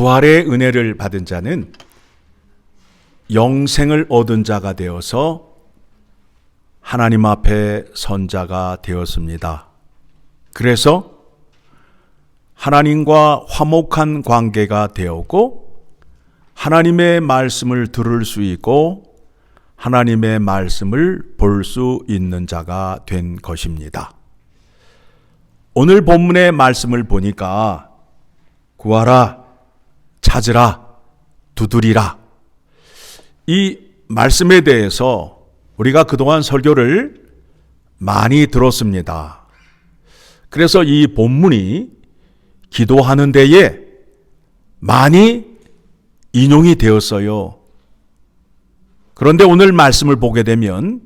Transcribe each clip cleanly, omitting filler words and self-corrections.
부활의 은혜를 받은 자는 영생을 얻은 자가 되어서 하나님 앞에 선자가 되었습니다. 그래서 하나님과 화목한 관계가 되었고 하나님의 말씀을 들을 수 있고 하나님의 말씀을 볼 수 있는 자가 된 것입니다. 오늘 본문의 말씀을 보니까 구하라, 찾으라, 두드리라. 이 말씀에 대해서 우리가 그동안 설교를 많이 들었습니다. 그래서 이 본문이 기도하는 데에 많이 인용이 되었어요. 그런데 오늘 말씀을 보게 되면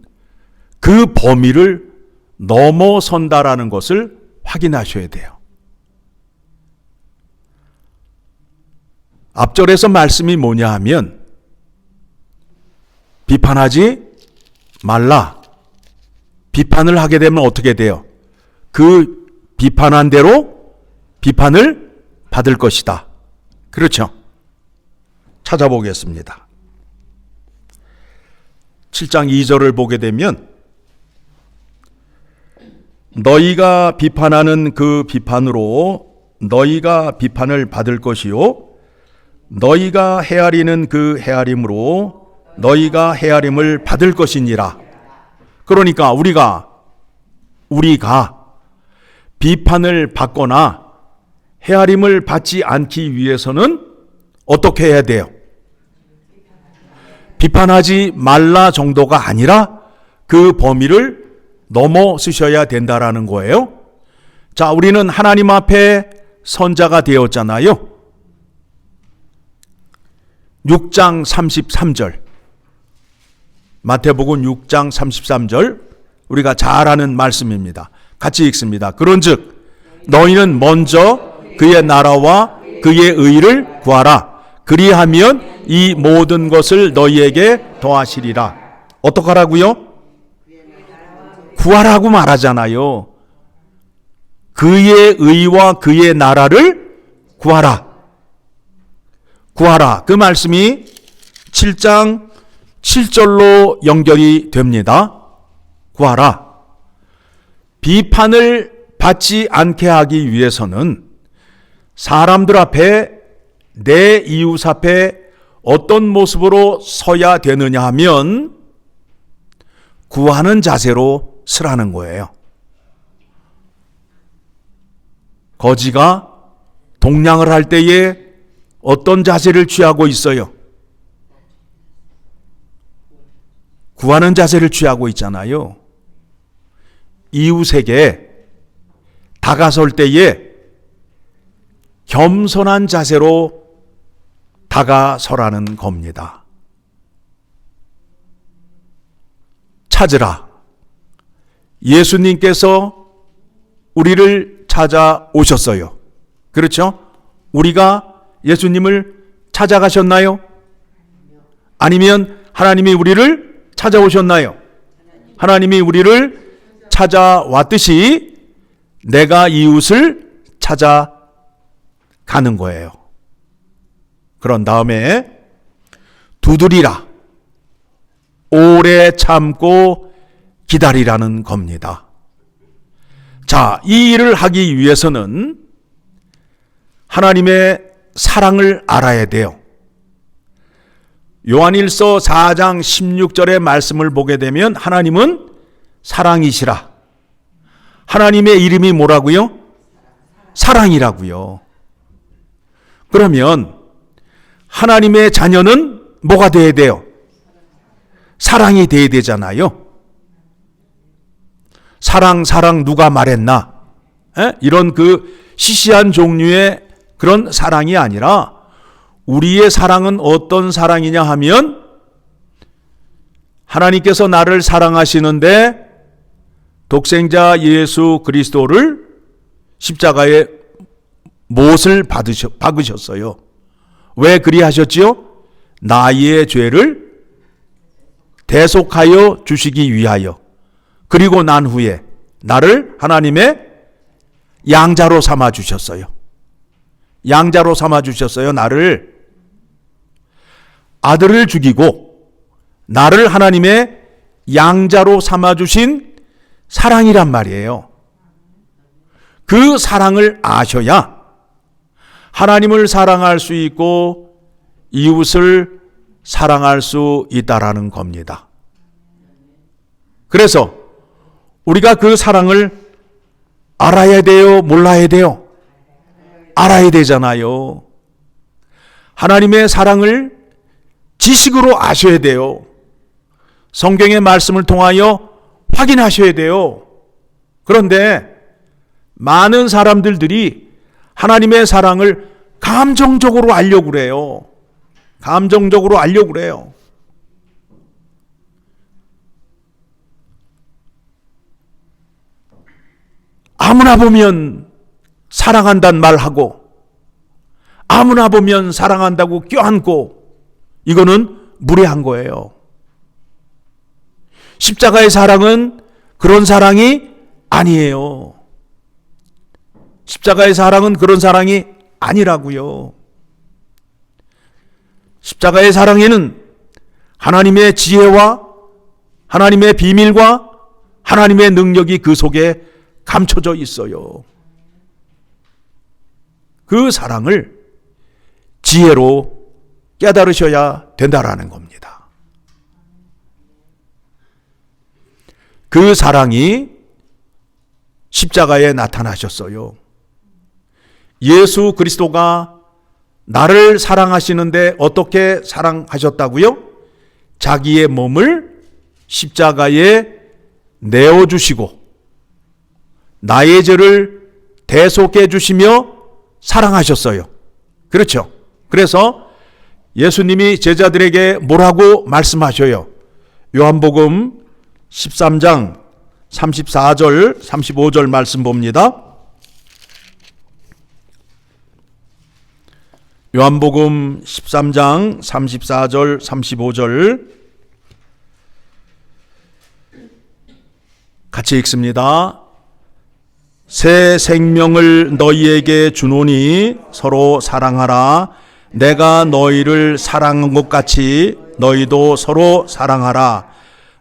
그 범위를 넘어선다라는 것을 확인하셔야 돼요. 앞절에서 말씀이 뭐냐 하면 비판하지 말라. 비판을 하게 되면 어떻게 돼요? 그 비판한 대로 비판을 받을 것이다. 그렇죠? 찾아보겠습니다. 7장 2절을 보게 되면 너희가 비판하는 그 비판으로 너희가 비판을 받을 것이요 너희가 헤아리는 그 헤아림으로 너희가 헤아림을 받을 것이니라. 그러니까 우리가 비판을 받거나 헤아림을 받지 않기 위해서는 어떻게 해야 돼요? 비판하지 말라 정도가 아니라 그 범위를 넘어서셔야 된다라는 거예요. 자, 우리는 하나님 앞에 선자가 되었잖아요. 6장 33절. 마태복음 6장 33절. 우리가 잘 아는 말씀입니다. 같이 읽습니다. 그런즉 너희는 먼저 그의 나라와 그의 의를 구하라. 그리하면 이 모든 것을 너희에게 더하시리라. 어떡하라고요? 구하라고 말하잖아요. 그의 의와 그의 나라를 구하라. 구하라. 그 말씀이 7장 7절로 연결이 됩니다. 구하라. 비판을 받지 않게 하기 위해서는 사람들 앞에 내 이웃 앞에 어떤 모습으로 서야 되느냐 하면 구하는 자세로 서라는 거예요. 거지가 동냥을 할 때에 어떤 자세를 취하고 있어요? 구하는 자세를 취하고 있잖아요. 이웃에게 다가설 때에 겸손한 자세로 다가서라는 겁니다. 찾으라. 예수님께서 우리를 찾아오셨어요. 그렇죠? 우리가 예수님을 찾아가셨나요? 아니면 하나님이 우리를 찾아오셨나요? 하나님이 우리를 찾아왔듯이 내가 이웃을 찾아가는 거예요. 그런 다음에 두드리라. 오래 참고 기다리라는 겁니다. 자, 이 일을 하기 위해서는 하나님의 사랑을 알아야 돼요. 요한일서 4장 16절의 말씀을 보게 되면 하나님은 사랑이시라. 하나님의 이름이 뭐라고요? 사랑이라고요. 그러면 하나님의 자녀는 뭐가 돼야 돼요? 사랑이 돼야 되잖아요. 사랑 누가 말했나? 이런 그 시시한 종류의 그런 사랑이 아니라 우리의 사랑은 어떤 사랑이냐 하면 하나님께서 나를 사랑하시는데 독생자 예수 그리스도를 십자가에 못을 박으셨어요. 왜 그리하셨지요? 나의 죄를 대속하여 주시기 위하여. 그리고 난 후에 나를 하나님의 양자로 삼아 주셨어요. 양자로 삼아 주셨어요. 나를. 아들을 죽이고 나를 하나님의 양자로 삼아 주신 사랑이란 말이에요. 그 사랑을 아셔야 하나님을 사랑할 수 있고 이웃을 사랑할 수 있다라는 겁니다. 그래서 우리가 그 사랑을 알아야 돼요? 몰라야 돼요? 알아야 되잖아요. 하나님의 사랑을 지식으로 아셔야 돼요. 성경의 말씀을 통하여 확인하셔야 돼요. 그런데 많은 사람들이 하나님의 사랑을 감정적으로 알려고 그래요. 감정적으로 알려고 그래요. 아무나 보면 사랑한다는 말하고 아무나 보면 사랑한다고 껴안고 이거는 무례한 거예요. 십자가의 사랑은 그런 사랑이 아니에요. 십자가의 사랑은 그런 사랑이 아니라고요. 십자가의 사랑에는 하나님의 지혜와 하나님의 비밀과 하나님의 능력이 그 속에 감춰져 있어요. 그 사랑을 지혜로 깨달으셔야 된다라는 겁니다. 그 사랑이 십자가에 나타나셨어요. 예수 그리스도가 나를 사랑하시는데 어떻게 사랑하셨다고요? 자기의 몸을 십자가에 내어주시고 나의 죄를 대속해 주시며 사랑하셨어요. 그렇죠? 그래서 예수님이 제자들에게 뭐라고 말씀하셔요? 요한복음 13장 34절 35절 말씀 봅니다. 요한복음 13장 34절 35절 같이 읽습니다. 새 생명을 너희에게 주노니 서로 사랑하라. 내가 너희를 사랑한 것 같이 너희도 서로 사랑하라.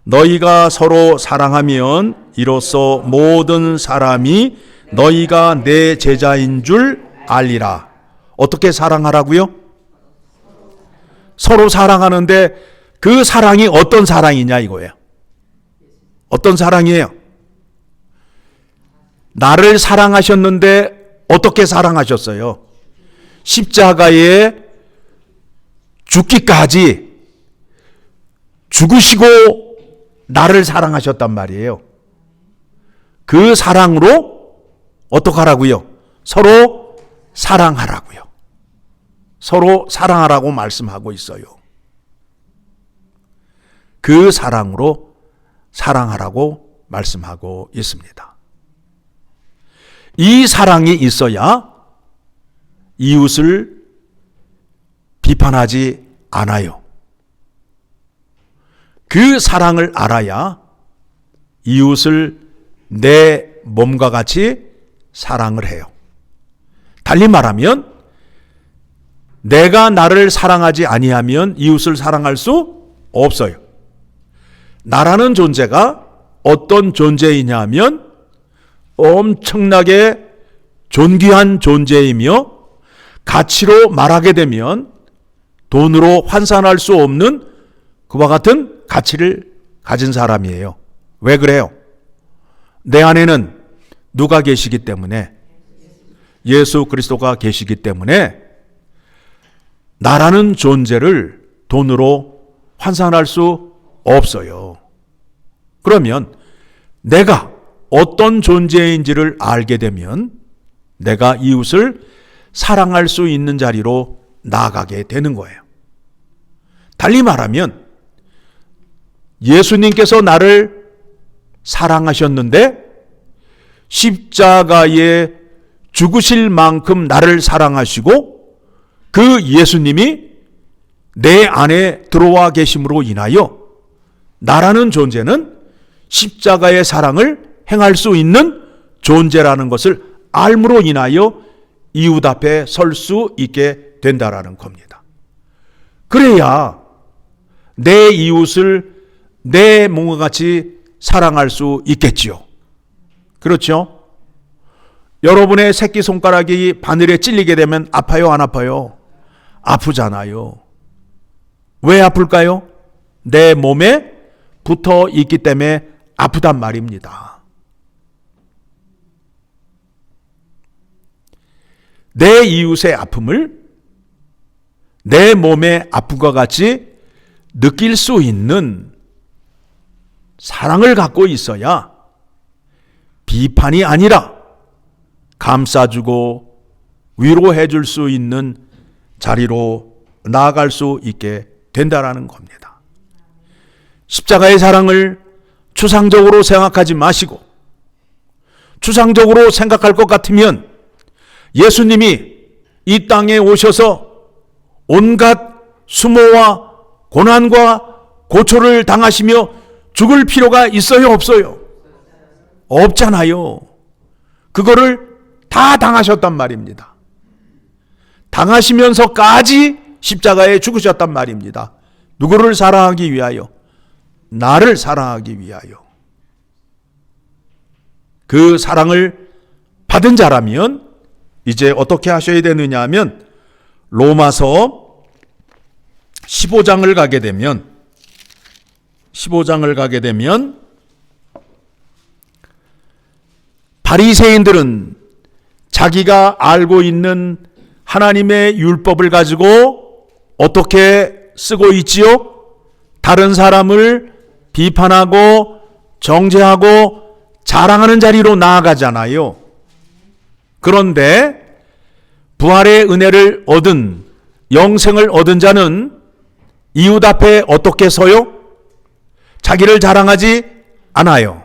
너희가 서로 사랑하면 이로써 모든 사람이 너희가 내 제자인 줄 알리라. 어떻게 사랑하라고요? 서로 사랑하는데 그 사랑이 어떤 사랑이냐 이거예요. 어떤 사랑이에요? 나를 사랑하셨는데 어떻게 사랑하셨어요? 십자가에 죽기까지 죽으시고 나를 사랑하셨단 말이에요. 그 사랑으로 어떻게 하라고요? 서로 사랑하라고요. 서로 사랑하라고 말씀하고 있어요. 그 사랑으로 사랑하라고 말씀하고 있습니다. 이 사랑이 있어야 이웃을 비판하지 않아요. 그 사랑을 알아야 이웃을 내 몸과 같이 사랑을 해요. 달리 말하면 내가 나를 사랑하지 아니하면 이웃을 사랑할 수 없어요. 나라는 존재가 어떤 존재이냐 하면 엄청나게 존귀한 존재이며 가치로 말하게 되면 돈으로 환산할 수 없는 그와 같은 가치를 가진 사람이에요. 왜 그래요? 내 안에는 누가 계시기 때문에, 예수 그리스도가 계시기 때문에 나라는 존재를 돈으로 환산할 수 없어요. 그러면 내가 어떤 존재인지를 알게 되면 내가 이웃을 사랑할 수 있는 자리로 나아가게 되는 거예요. 달리 말하면 예수님께서 나를 사랑하셨는데 십자가에 죽으실 만큼 나를 사랑하시고 그 예수님이 내 안에 들어와 계심으로 인하여 나라는 존재는 십자가의 사랑을 행할 수 있는 존재라는 것을 알므로 인하여 이웃 앞에 설 수 있게 된다라는 겁니다. 그래야 내 이웃을 내 몸과 같이 사랑할 수 있겠지요. 그렇죠? 여러분의 새끼손가락이 바늘에 찔리게 되면 아파요, 안 아파요? 아프잖아요. 왜 아플까요? 내 몸에 붙어 있기 때문에 아프단 말입니다. 내 이웃의 아픔을 내 몸의 아픔과 같이 느낄 수 있는 사랑을 갖고 있어야 비판이 아니라 감싸주고 위로해 줄 수 있는 자리로 나아갈 수 있게 된다라는 겁니다. 십자가의 사랑을 추상적으로 생각하지 마시고, 추상적으로 생각할 것 같으면 예수님이 이 땅에 오셔서 온갖 수모와 고난과 고초를 당하시며 죽을 필요가 있어요, 없어요? 없잖아요. 그거를 다 당하셨단 말입니다. 당하시면서까지 십자가에 죽으셨단 말입니다. 누구를 사랑하기 위하여? 나를 사랑하기 위하여. 그 사랑을 받은 자라면 이제 어떻게 하셔야 되느냐 하면 로마서 15장을 가게 되면 바리새인들은 자기가 알고 있는 하나님의 율법을 가지고 어떻게 쓰고 있지요? 다른 사람을 비판하고 정죄하고 자랑하는 자리로 나아가잖아요. 그런데 부활의 은혜를 얻은, 영생을 얻은 자는 이웃 앞에 어떻게 서요? 자기를 자랑하지 않아요.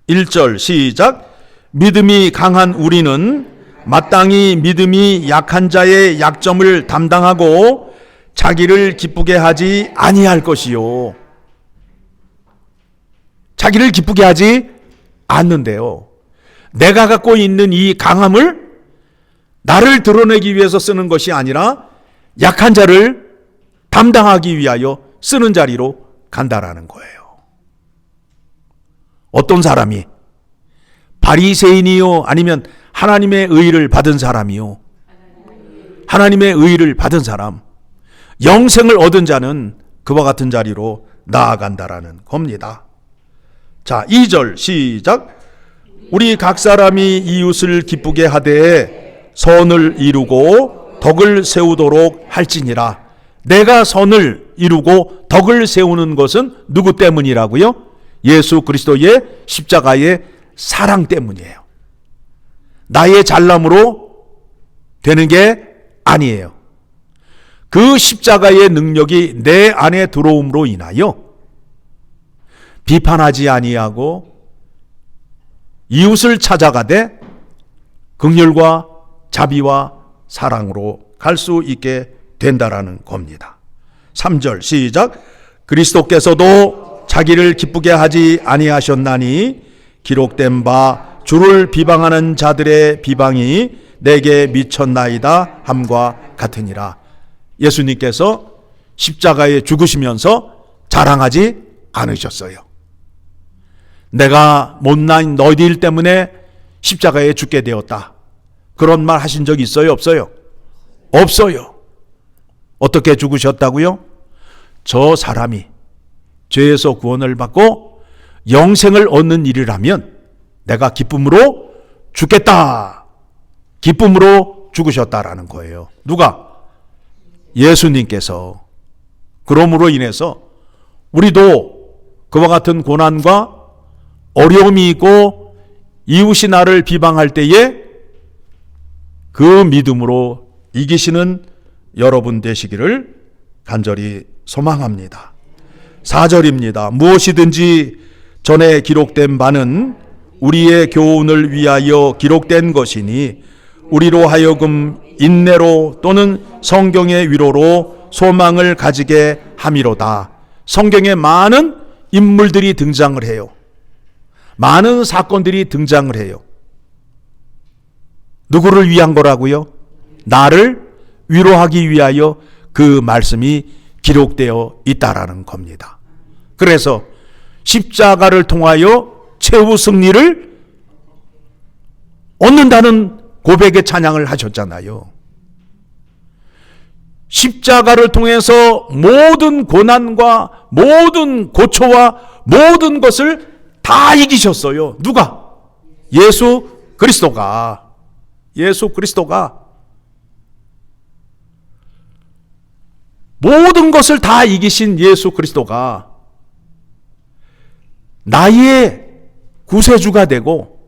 1절 시작. 믿음이 강한 우리는 마땅히 믿음이 약한 자의 약점을 담당하고 자기를 기쁘게 하지 아니할 것이요. 자기를 기쁘게 하지 않는데요. 내가 갖고 있는 이 강함을 나를 드러내기 위해서 쓰는 것이 아니라 약한 자를 담당하기 위하여 쓰는 자리로 간다라는 거예요. 어떤 사람이 바리새인이요, 아니면 하나님의 의를 받은 사람이요? 하나님의 의를 받은 사람, 영생을 얻은 자는 그와 같은 자리로 나아간다라는 겁니다. 자, 2절 시작. 우리 각 사람이 이웃을 기쁘게 하되 선을 이루고 덕을 세우도록 할지니라. 내가 선을 이루고 덕을 세우는 것은 누구 때문이라고요? 예수 그리스도의 십자가의 사랑 때문이에요. 나의 잘남으로 되는 게 아니에요. 그 십자가의 능력이 내 안에 들어옴으로 인하여 비판하지 아니하고 이웃을 찾아가되 긍휼과 자비와 사랑으로 갈 수 있게 된다라는 겁니다. 3절 시작. 그리스도께서도 자기를 기쁘게 하지 아니하셨나니 기록된 바 주를 비방하는 자들의 비방이 내게 미쳤나이다 함과 같으니라. 예수님께서 십자가에 죽으시면서 자랑하지 않으셨어요. 내가 못난 너희들 때문에 십자가에 죽게 되었다. 그런 말 하신 적 있어요, 없어요? 없어요. 어떻게 죽으셨다고요? 저 사람이 죄에서 구원을 받고 영생을 얻는 일이라면 내가 기쁨으로 죽겠다. 기쁨으로 죽으셨다라는 거예요. 누가? 예수님께서. 그러므로 인해서 우리도 그와 같은 고난과 어려움이 있고 이웃이 나를 비방할 때에 그 믿음으로 이기시는 여러분 되시기를 간절히 소망합니다. 4절입니다. 무엇이든지 전에 기록된 바는 우리의 교훈을 위하여 기록된 것이니 우리로 하여금 인내로 또는 성경의 위로로 소망을 가지게 함이로다. 성경에 많은 인물들이 등장을 해요. 많은 사건들이 등장을 해요. 누구를 위한 거라고요? 나를 위로하기 위하여 그 말씀이 기록되어 있다라는 겁니다. 그래서 십자가를 통하여 최후 승리를 얻는다는 고백의 찬양을 하셨잖아요. 십자가를 통해서 모든 고난과 모든 고초와 모든 것을 다 이기셨어요. 누가? 예수 그리스도가. 예수 그리스도가 모든 것을 다 이기신 예수 그리스도가 나의 구세주가 되고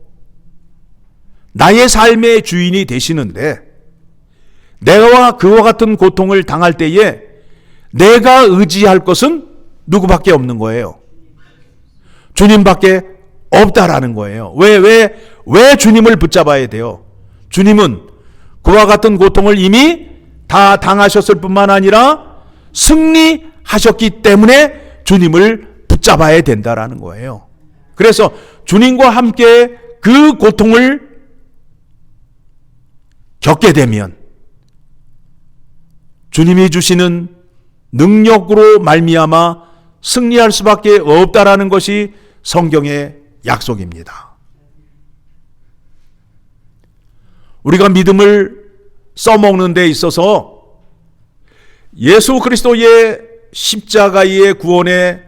나의 삶의 주인이 되시는데, 내가 그와 같은 고통을 당할 때에 내가 의지할 것은 누구밖에 없는 거예요. 주님밖에 없다라는 거예요. 왜 주님을 붙잡아야 돼요? 주님은 그와 같은 고통을 이미 다 당하셨을 뿐만 아니라 승리하셨기 때문에 주님을 붙잡아야 된다라는 거예요. 그래서 주님과 함께 그 고통을 겪게 되면 주님이 주시는 능력으로 말미암아 승리할 수밖에 없다라는 것이 성경의 약속입니다. 우리가 믿음을 써먹는 데 있어서 예수 그리스도의 십자가의 구원의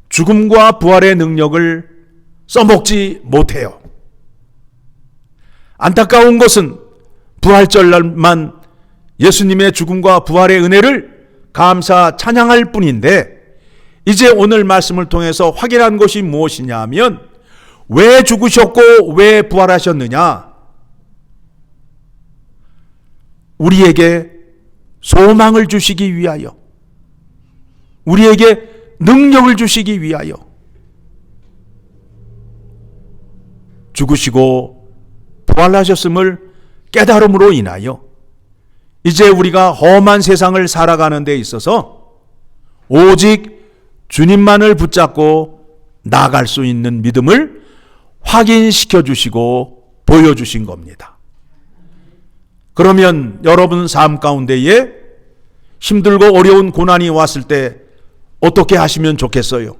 죽음과 부활의 능력을 써먹지 못해요. 안타까운 것은 부활절날만 예수님의 죽음과 부활의 은혜를 감사 찬양할 뿐인데, 이제 오늘 말씀을 통해서 확인한 것이 무엇이냐 하면, 왜 죽으셨고 왜 부활하셨느냐? 우리에게 소망을 주시기 위하여, 우리에게 능력을 주시기 위하여 죽으시고 부활하셨음을 깨달음으로 인하여 이제 우리가 험한 세상을 살아가는 데 있어서 오직 주님만을 붙잡고 나아갈 수 있는 믿음을 확인시켜 주시고 보여주신 겁니다. 그러면 여러분 삶 가운데에 힘들고 어려운 고난이 왔을 때 어떻게 하시면 좋겠어요?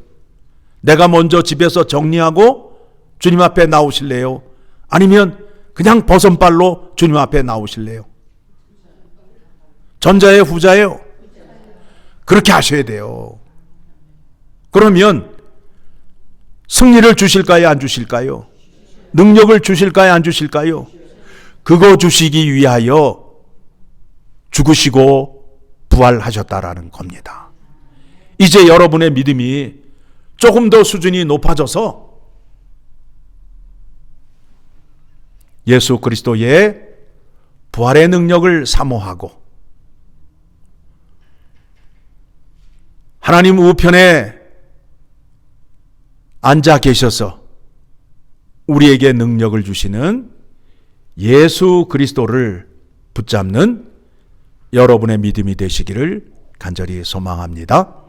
내가 먼저 집에서 정리하고 주님 앞에 나오실래요? 아니면 그냥 버선발로 주님 앞에 나오실래요? 전자예요, 후자예요? 그렇게 하셔야 돼요. 그러면 승리를 주실까요, 안 주실까요? 능력을 주실까요, 안 주실까요? 그거 주시기 위하여 죽으시고 부활하셨다라는 겁니다. 이제 여러분의 믿음이 조금 더 수준이 높아져서 예수 그리스도의 부활의 능력을 사모하고 하나님 우편에 앉아 계셔서 우리에게 능력을 주시는 예수 그리스도를 붙잡는 여러분의 믿음이 되시기를 간절히 소망합니다.